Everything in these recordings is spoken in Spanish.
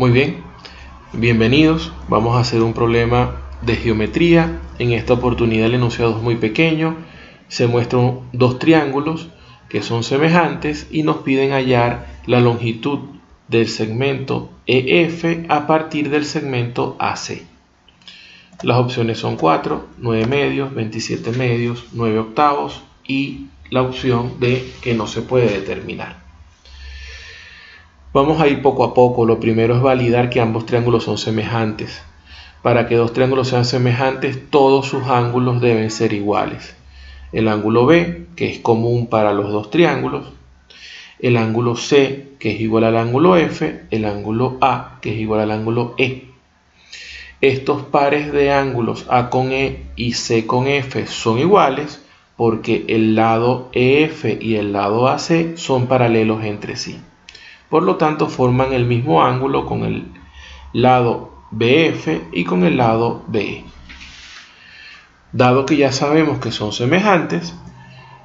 Muy bien, bienvenidos. Vamos a hacer un problema de geometría. En esta oportunidad el enunciado es muy pequeño. Se muestran dos triángulos que son semejantes y nos piden hallar la longitud del segmento EF a partir del segmento AC. Las opciones son 4, 9 medios, 27 medios, 9 octavos y la opción de que no se puede determinar. Vamos a ir poco a poco. Lo primero es validar que ambos triángulos son semejantes. Para que dos triángulos sean semejantes, todos sus ángulos deben ser iguales. El ángulo B, que es común para los dos triángulos, el ángulo C, que es igual al ángulo F, el ángulo A, que es igual al ángulo E. Estos pares de ángulos A con E y C con F son iguales porque el lado EF y el lado AC son paralelos entre sí. Por lo tanto, forman el mismo ángulo con el lado BF y con el lado BE. Dado que ya sabemos que son semejantes,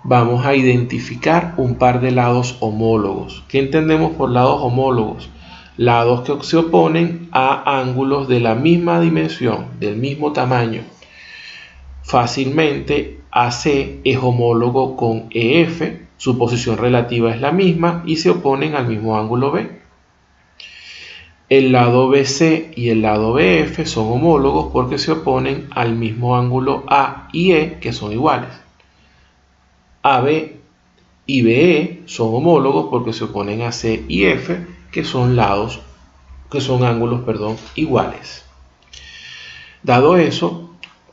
vamos a identificar un par de lados homólogos. ¿Qué entendemos por lados homólogos? Lados que se oponen a ángulos de la misma dimensión, del mismo tamaño. Fácilmente, AC es homólogo con EF, su posición relativa es la misma y se oponen al mismo ángulo B. El lado BC y el lado BF son homólogos porque se oponen al mismo ángulo A y E, que son iguales. AB y BE son homólogos porque se oponen a C y F, que son ángulos iguales. Dado eso,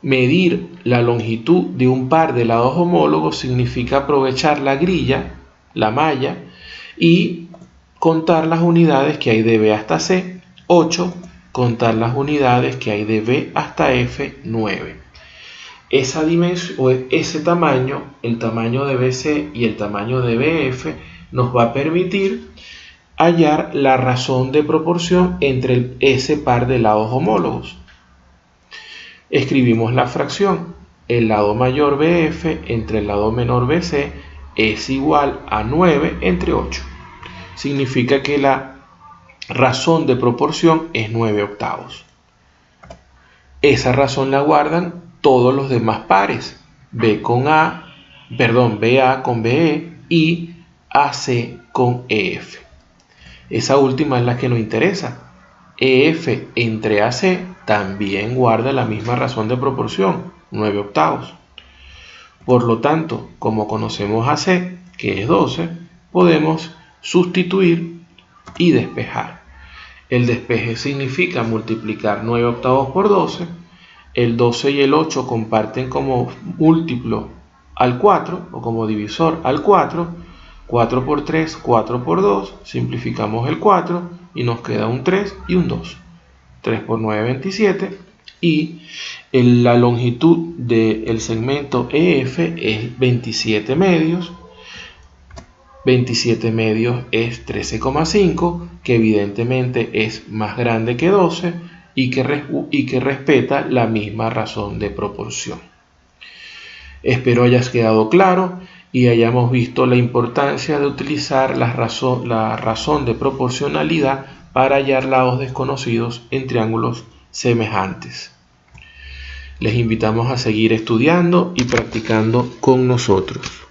medir la longitud de un par de lados homólogos significa aprovechar la grilla, la malla, y contar las unidades que hay de B hasta C, 8, contar las unidades que hay de B hasta F, 9. Esa dimensión, o ese tamaño, el tamaño de BC y el tamaño de BF, nos va a permitir hallar la razón de proporción entre ese par de lados homólogos. Escribimos la fracción. El lado mayor BF entre el lado menor BC es igual a 9 entre 8. Significa que la razón de proporción es 9 octavos. Esa razón la guardan todos los demás pares. BA con BE y AC con EF. Esa última es la que nos interesa. EF entre AC también guarda la misma razón de proporción, 9 octavos. Por lo tanto, como conocemos AC, que es 12, podemos sustituir y despejar. El despeje significa multiplicar 9 octavos por 12. El 12 y el 8 comparten como múltiplo al 4 o como divisor al 4. 4 por 3, 4 por 2, simplificamos el 4 y nos queda un 3 y un 2. 3 por 9, 27. Y la longitud del segmento EF es 27 medios. 27 medios es 13,5, que evidentemente es más grande que 12 y que respeta la misma razón de proporción. Espero hayas quedado claro y hayamos visto la importancia de utilizar la razón de proporcionalidad para hallar lados desconocidos en triángulos semejantes. Les invitamos a seguir estudiando y practicando con nosotros.